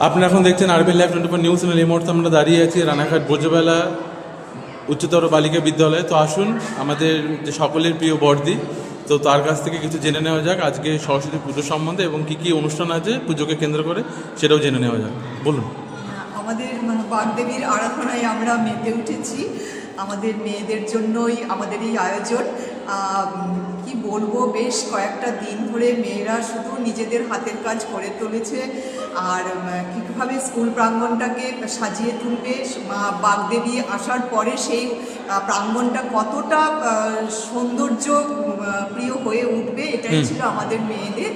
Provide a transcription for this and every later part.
আপনারা এখন দেখছেন আরবিএন লাইভ 24 নিউজ চ্যানেল। এই মুহূর্তে আমরা দাঁড়িয়ে আছি রানাঘাট ব্রজবেলা উচ্চতর বালিকা বিদ্যালয়ে। তো আসুন আমাদের যে সকলের প্রিয় বর্দি, তো তার কাছ থেকে কিছু জেনে নেওয়া যাক আজকে সরস্বতী পুজো সম্বন্ধে এবং কী কী অনুষ্ঠান আছে পুজোকে কেন্দ্র করে সেটাও জেনে নেওয়া যাক। বলুন। আমাদের বাগদেবীর আরাধনায় আমরা মেতে উঠেছি। আমাদের মেয়েদের জন্যই আমাদের এই আয়োজন। কি বলবো, বেশ কয়েকটা দিন ধরে মেয়েরা শুধু নিজেদের হাতের কাজ করে তুলেছে আর কীভাবে স্কুল প্রাঙ্গণটাকে সাজিয়ে তুলবে, বাগদেবী আসার পরে সেই প্রাঙ্গণটা কতটা সৌন্দর্য প্রিয় হয়ে উঠবে, এটাই ছিল আমাদের মেয়েদের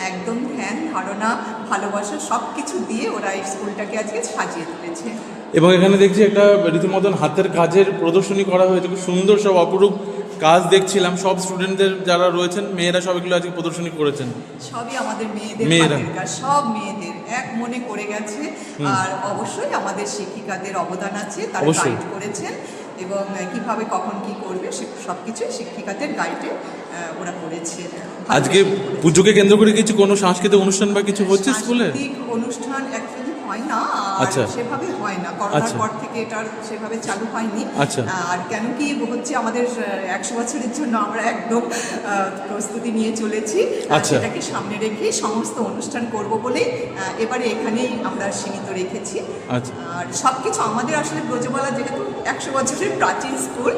একদম ধ্যান ধারণা ভালোবাসা সব কিছু দিয়ে ওরা এই স্কুলটাকে আজকে সাজিয়ে তুলেছে। এবং এখানে দেখছি একটা রীতিমতন হাতের কাজের প্রদর্শনী করা হয়েছে, খুব সুন্দর সব অপরূপ কাজ দেখছিলাম। সব স্টুডেন্টদের যারা রয়েছেন মেয়েরা সব এগুলো আজকে প্রদর্শনী করেছেন। সবই আমাদের মেয়েদের হাতের কাজ, সব মেয়েদের এক মনে করে গেছে। আর অবশ্যই আমাদের শিক্ষিকাদের অবদান আছে, তারা গাইড করেছেন এবং কিভাবে কখন কি করবে সব কিছু শিক্ষিকাদের গাইডে ওরা করেছে। আজকে পুজোকে কেন্দ্র করে কিছু কোনো সাংস্কৃতিক অনুষ্ঠান বা কিছু হচ্ছে স্কুলে? সাংস্কৃতিক অনুষ্ঠান অ্যাকচুয়ালি হয় না, সেভাবে হয় না, করোনার পর থেকে এটা সেভাবে চালু হয়নি। আর কেন কি হচ্ছে, আমাদের 100 বছরের জন্য আমরা একদম প্রস্তুতি নিয়ে চলেছি, সেটাকে সামনে রেখে সমস্ত অনুষ্ঠান করব বলে এবারে এখানেই আমরা সীমিত রেখেছি। আর সবকিছু আমাদের আসলে ব্রজবালা যেহেতু 100 বছরের প্রাচীন স্কুল,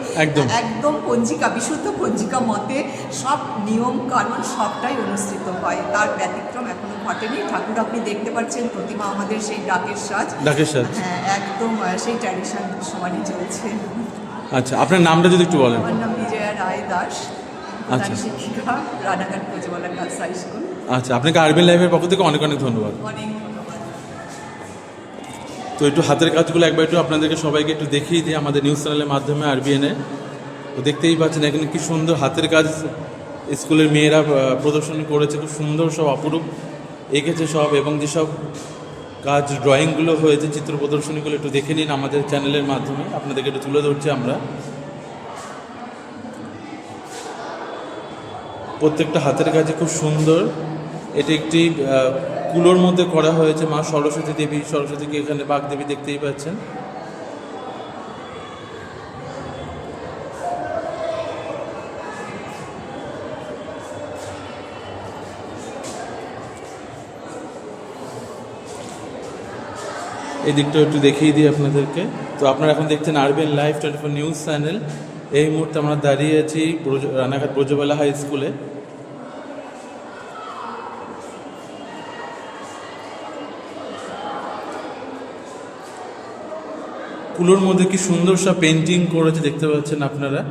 একদম পঞ্জিকা, বিশুদ্ধ পঞ্জিকা মতে সব নিয়ম কানুন সবটাই অনুষ্ঠিত হয়, তার ব্যতিক্রম এখনো ঘটেনি। ঠাকুর আপনি দেখতে পাচ্ছেন, প্রতিমা আমাদের সেই ডাকের সাজ, হ্যাঁ একদম সেই ট্র্যাডিশন সমানই চলছে। আচ্ছা, আপনার নামটা যদি একটু বলেন। আমার নাম বিজয়া রায় দাস, প্রধান শিক্ষিকা, Ranaghat Brajabala girls high school. আচ্ছা, আপনাকে আরবিএন লাইভের পক্ষ থেকে অনেক অনেক ধন্যবাদ। অনেক ধন্যবাদ। তো একটু হাতের কাজগুলো একবার একটু আপনাদেরকে সবাইকে একটু দেখিয়ে দিই আমাদের নিউজ চ্যানেলের মাধ্যমে আরবিএনে। তো দেখতেই পাচ্ছেন এখানে কি সুন্দর হাতের কাজ স্কুলের মেয়েরা প্রদর্শনী করেছে, খুব সুন্দর সব অপরূপ এঁকেছে সব, এবং যেসব কাজ ড্রয়িংগুলো হয়েছে, চিত্র প্রদর্শনীগুলো একটু দেখে নিন আমাদের চ্যানেলের মাধ্যমে, আপনাদেরকে একটু তুলে ধরছি আমরা। প্রত্যেকটা হাতের কাজে খুব সুন্দর। এটি একটি কুলোর মধ্যে করা হয়েছে, মা সরস্বতী দেবী, সরস্বতীকে এখানে বাগদেবী দেখতেই পাচ্ছেন। এই দিকটা একটু দেখিয়ে দিই আপনাদেরকে। তো আপনারা এখন দেখছেন আরবিএন লাইভ 24 নিউজ চ্যানেল। এই মুহূর্তে আমরা দাঁড়িয়ে আছি রানাঘাট ব্রজবেলা হাই স্কুলে। কুলোর মধ্যে কি সুন্দর সব পেন্টিং করেছে দেখতে পাচ্ছেন আপনারা।